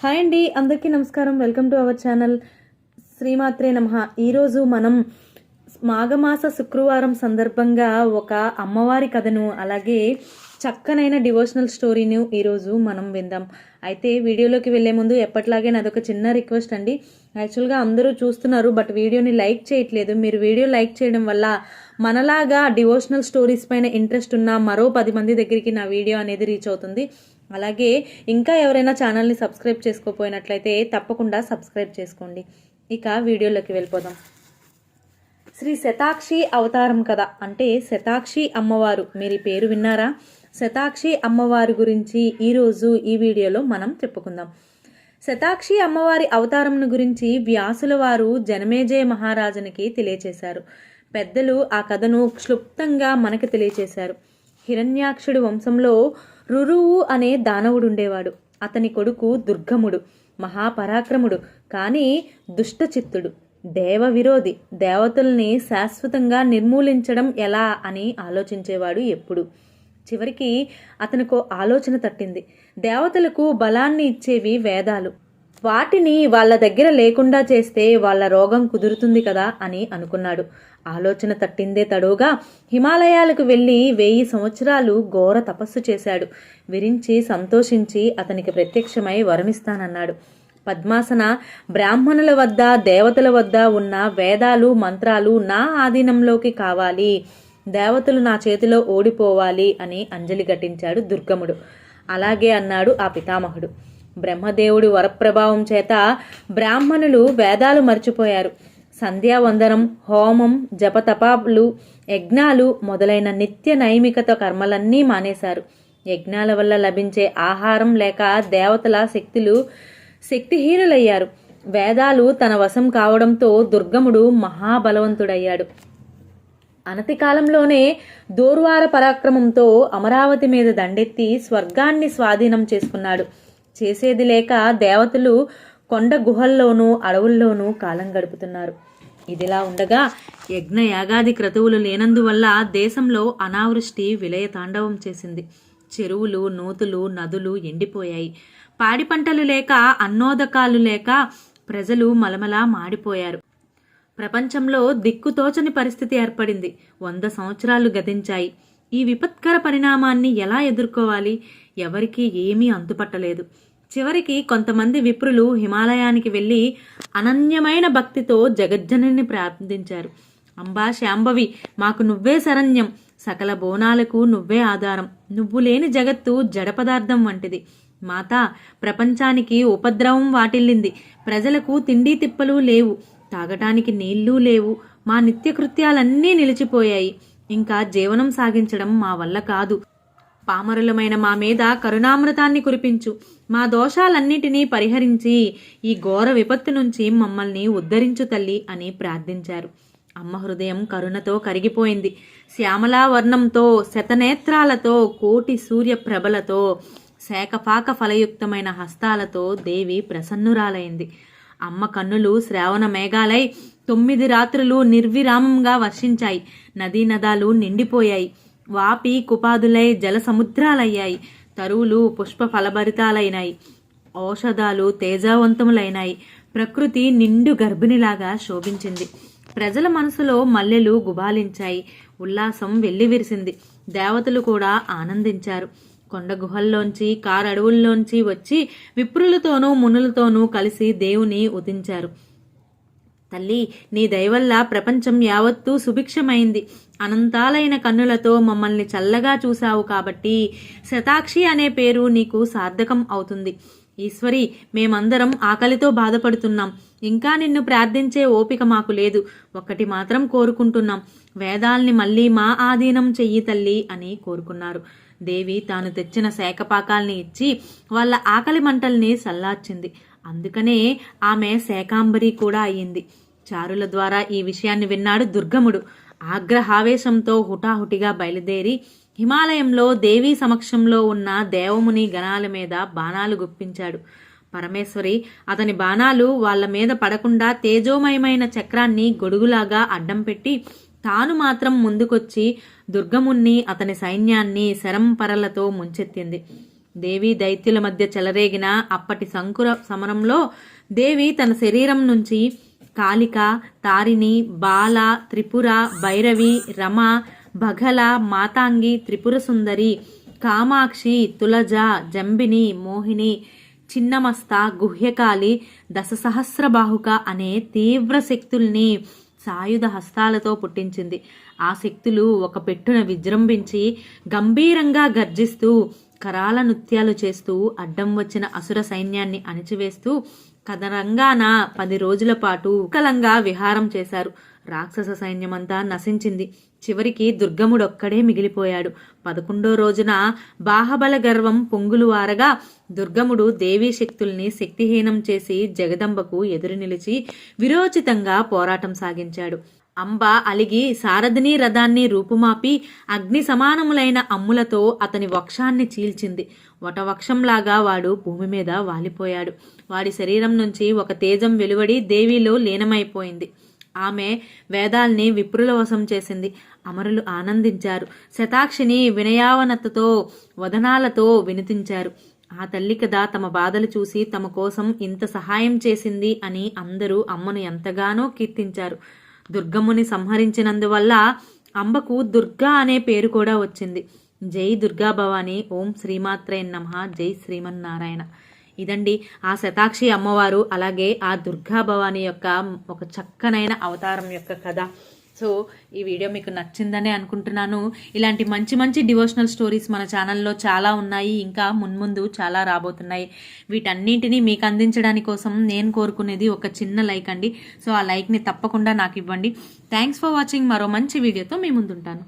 Hi అండి, అందరికీ నమస్కారం. Welcome to our channel. శ్రీమాత్రే నమః. ఈరోజు మనం మాఘమాస శుక్రవారం సందర్భంగా ఒక అమ్మవారి కథను, అలాగే చక్కనైన డివోషనల్ స్టోరీని ఈరోజు మనం విందాం. అయితే వీడియోలోకి వెళ్లే ముందు ఎప్పట్లాగే నాదొక చిన్న రిక్వెస్ట్ అండి. యాక్చువల్గా అందరూ చూస్తున్నారు, బట్ వీడియోని లైక్ చేయట్లేదు. మీరు వీడియో లైక్ చేయడం వల్ల మనలాగా డివోషనల్ స్టోరీస్ పైన ఇంట్రెస్ట్ ఉన్న మరో 10 మంది దగ్గరికి నా వీడియో అనేది రీచ్ అవుతుంది. అలాగే ఇంకా ఎవరైనా ఛానల్ని సబ్స్క్రైబ్ చేసుకోపోయినట్లయితే తప్పకుండా సబ్స్క్రైబ్ చేసుకోండి. ఇక వీడియోలోకి వెళ్ళిపోదాం. శ్రీ శతాక్షి అవతారం కథ, అంటే శతాక్షి అమ్మవారు. మీరు ఈ పేరు విన్నారా? శతాక్షి అమ్మవారి గురించి ఈరోజు ఈ వీడియోలో మనం చెప్పుకుందాం. శతాక్షి అమ్మవారి అవతారంను గురించి వ్యాసుల వారు జనమేజయ మహారాజునికి తెలియచేశారు. పెద్దలు ఆ కథను క్లుప్తంగా మనకు తెలియచేశారు. హిరణ్యాక్షుడి వంశంలో రురువు అనే దానవుడుండేవాడు. అతని కొడుకు దుర్గముడు, మహాపరాక్రముడు, కానీ దుష్టచిత్తుడు, దేవ విరోధి. దేవతల్ని శాశ్వతంగా నిర్మూలించడం ఎలా అని ఆలోచించేవాడు ఎప్పుడు. చివరికి అతనికో ఆలోచన తట్టింది. దేవతలకు బలాన్ని ఇచ్చేవి వేదాలు, వాటిని వాళ్ళ దగ్గర లేకుండా చేస్తే వాళ్ళ రోగం కుదురుతుంది కదా అని అనుకున్నాడు. ఆలోచన తట్టిందే తడుగా హిమాలయాలకు వెళ్ళి 1000 సంవత్సరాలు ఘోర తపస్సు చేశాడు. విరించి సంతోషించి అతనికి ప్రత్యక్షమై వరమిస్తానన్నాడు. పద్మాసన బ్రాహ్మణుల వద్ద, దేవతల వద్ద ఉన్న వేదాలు, మంత్రాలు నా ఆధీనంలోకి కావాలి, దేవతలు నా చేతిలో ఓడిపోవాలి అని అంజలి ఘటించాడు దుర్గముడు. అలాగే అన్నాడు ఆ పితామహుడు. బ్రహ్మదేవుడి వరప్రభావం చేత బ్రాహ్మణులు వేదాలు మర్చిపోయారు. సంధ్యావందనం, హోమం, జపతపాలు, యజ్ఞాలు మొదలైన నిత్య నైమికత కర్మలన్నీ మానేశారు. యజ్ఞాల వల్ల లభించే ఆహారం లేక దేవతల శక్తిహీనులయ్యారు. వేదాలు తన వశం కావడంతో దుర్గముడు మహాబలవంతుడయ్యాడు. అనతి కాలంలోనే దూర్వార పరాక్రమంతో అమరావతి మీద దండెత్తి స్వర్గాన్ని స్వాధీనం చేసుకున్నాడు. చేసేది లేక దేవతలు కొండ గుహల్లోనూ అడవుల్లోనూ కాలం గడుపుతున్నారు. ఇదిలా ఉండగా యజ్ఞయాగాది క్రతువులు లేనందువల్ల దేశంలో అనావృష్టి విలయ తాండవం చేసింది. చెరువులు, నూతులు, నదులు ఎండిపోయాయి. పాడి పంటలు లేక, అన్నోదకాలు లేక ప్రజలు మలమలా మాడిపోయారు. ప్రపంచంలో దిక్కుతోచని పరిస్థితి ఏర్పడింది. 100 సంవత్సరాలు గతించాయి. ఈ విపత్కర పరిణామాన్ని ఎలా ఎదుర్కోవాలి? ఎవరికీ ఏమీ అంతుపట్టలేదు. చివరికి కొంతమంది విప్రులు హిమాలయానికి వెళ్ళి అనన్యమైన భక్తితో జగజ్జనని ప్రార్థించారు. అంబా శాంభవి, మాకు నువ్వే శరణ్యం, సకల బోనాలకు నువ్వే ఆధారం, నువ్వు లేని జగత్తు జడ పదార్థం వంటిది. మాతా, ప్రపంచానికి ఉపద్రవం వాటిల్లింది. ప్రజలకు తిండి తిప్పలు లేవు, తాగటానికి నీళ్లు లేవు. మా నిత్యకృత్యాలన్నీ నిలిచిపోయాయి. ఇంకా జీవనం సాగించడం మా వల్ల కాదు. పామరులమైన మా మీద కరుణామృతాన్ని కురిపించు. మా దోషాలన్నిటినీ పరిహరించి ఈ ఘోర విపత్తు నుంచి మమ్మల్ని ఉద్ధరించు తల్లి అని ప్రార్థించారు. అమ్మ హృదయం కరుణతో కరిగిపోయింది. శ్యామలా వర్ణంతో, శతనేత్రాలతో, కోటి సూర్య ప్రభలతో, శాఖపాక ఫలయుక్తమైన హస్తాలతో దేవి ప్రసన్నురాలైంది. అమ్మ కన్నులు శ్రావణ మేఘాలై 9 రాత్రులు నిర్విరామంగా వర్షించాయి. నదీ నదాలు నిండిపోయాయి. వాపి కుపాదులై జల సముద్రాలయ్యాయి. తరువులు పుష్ప ఫలభరితాలైనాయి. ఔషధాలు తేజావంతములైనాయి. ప్రకృతి నిండు గర్భిణిలాగా శోభించింది. ప్రజల మనసులో మల్లెలు గుబాలించాయి. ఉల్లాసం వెల్లివిరిసింది. దేవతలు కూడా ఆనందించారు. కొండ గుహల్లోంచి, కారడవుల్లోంచి వచ్చి విప్రులతోనూ మునులతోనూ కలిసి దేవుని ఉదించారు. తల్లి, నీ దయవల్ల ప్రపంచం యావత్తూ సుభిక్షమైంది. అనంతాలైన కన్నులతో మమ్మల్ని చల్లగా చూశావు కాబట్టి శతాక్షి అనే పేరు నీకు సార్థకం అవుతుంది. ఈశ్వరి, మేమందరం ఆకలితో బాధపడుతున్నాం. ఇంకా నిన్ను ప్రార్థించే ఓపిక మాకు లేదు. ఒక్కటి మాత్రం కోరుకుంటున్నాం, వేదాల్ని మళ్ళీ మా ఆధీనం చెయ్యి తల్లి అని కోరుకున్నారు. దేవి తాను తెచ్చిన శాఖపాకాల్ని ఇచ్చి వాళ్ళ ఆకలి మంటల్ని సల్లార్చింది. అందుకనే ఆమె శాకాంబరి కూడా అయ్యింది. చారుల ద్వారా ఈ విషయాన్ని విన్నాడు దుర్గముడు. ఆగ్రహావేశంతో హుటాహుటిగా బయలుదేరి హిమాలయంలో దేవీ సమక్షంలో ఉన్న దేవముని గణాల మీద బాణాలు గుప్పించాడు. పరమేశ్వరి అతని బాణాలు వాళ్ల మీద పడకుండా తేజోమయమైన చక్రాన్ని గొడుగులాగా అడ్డం పెట్టి తాను మాత్రం ముందుకొచ్చి దుర్గముణ్ణి, అతని సైన్యాన్ని శరంపరలతో ముంచెత్తింది. దేవి దైత్యుల మధ్య చెలరేగిన అప్పటి సంకుర సమరంలో దేవి తన శరీరం నుంచి కాళిక, తారిణి, బాల, త్రిపుర, భైరవి, రమ, బఘల, మాతాంగి, త్రిపుర సుందరి, కామాక్షి, తులజ, జంబిని, మోహిని, చిన్నమస్త, గుహ్యకాళి, దశసహస్రబాహుక అనే తీవ్ర శక్తుల్ని సాయుధ హస్తాలతో పుట్టించింది. ఆ శక్తులు ఒక పెట్టున విజృంభించి గంభీరంగా గర్జిస్తూ కరాల నృత్యాలు చేస్తూ అడ్డం వచ్చిన అసుర సైన్యాన్ని అణిచివేస్తూ కదరంగాన 10 రోజుల పాటు కలంగా విహారం చేశారు. రాక్షస సైన్యమంతా నశించింది. చివరికి దుర్గముడొక్కడే మిగిలిపోయాడు. 11వ రోజున బాహబల గర్వం పొంగులు వారగా దుర్గముడు దేవీ శక్తుల్ని శక్తిహీనం చేసి జగదంబకు ఎదురు నిలిచి విరోచితంగా పోరాటం సాగించాడు. అంబ అలిగి సారథిని రథాన్ని రూపుమాపి అగ్ని సమానములైన అమ్ములతో అతని వక్షాన్ని చీల్చింది. వటవక్షంలాగా వాడు భూమి మీద వాలిపోయాడు. వాడి శరీరం నుంచి ఒక తేజం వెలువడి దేవిలో లీనమైపోయింది. ఆమె వేదాల్ని విప్రుల వశం చేసింది. అమరులు ఆనందించారు. శతాక్షిని వినయావనతతో వదనాలతో వినితించారు. ఆ తల్లి కదా తమ బాధలు చూసి తమ కోసం ఇంత సహాయం చేసింది అని అందరూ అమ్మను ఎంతగానో కీర్తించారు. దుర్గమ్ముని సంహరించినందువల్ల అంబకు దుర్గా అనే పేరు కూడా వచ్చింది. జై దుర్గా భవాని. ఓం శ్రీమాత్రే నమః. జై శ్రీమన్నారాయణ. ఇదండి ఆ శతాక్షి అమ్మవారు అలాగే ఆ దుర్గా భవాని యొక్క ఒక చక్కనైన అవతారం యొక్క కథ. సో ఈ వీడియో మీకు నచ్చిందనే అనుకుంటున్నాను. ఇలాంటి మంచి మంచి డివోషనల్ స్టోరీస్ మన ఛానల్లో చాలా ఉన్నాయి. ఇంకా మున్ముందు చాలా రాబోతున్నాయి. వీటన్నింటినీ మీకు అందించడానికి కోసం నేను కోరుకునేది ఒక చిన్న లైక్ అండి. సో ఆ లైక్ని తప్పకుండా నాకు ఇవ్వండి. Thanks for watching. మరో మంచి వీడియోతో మీ ముందుంటాను.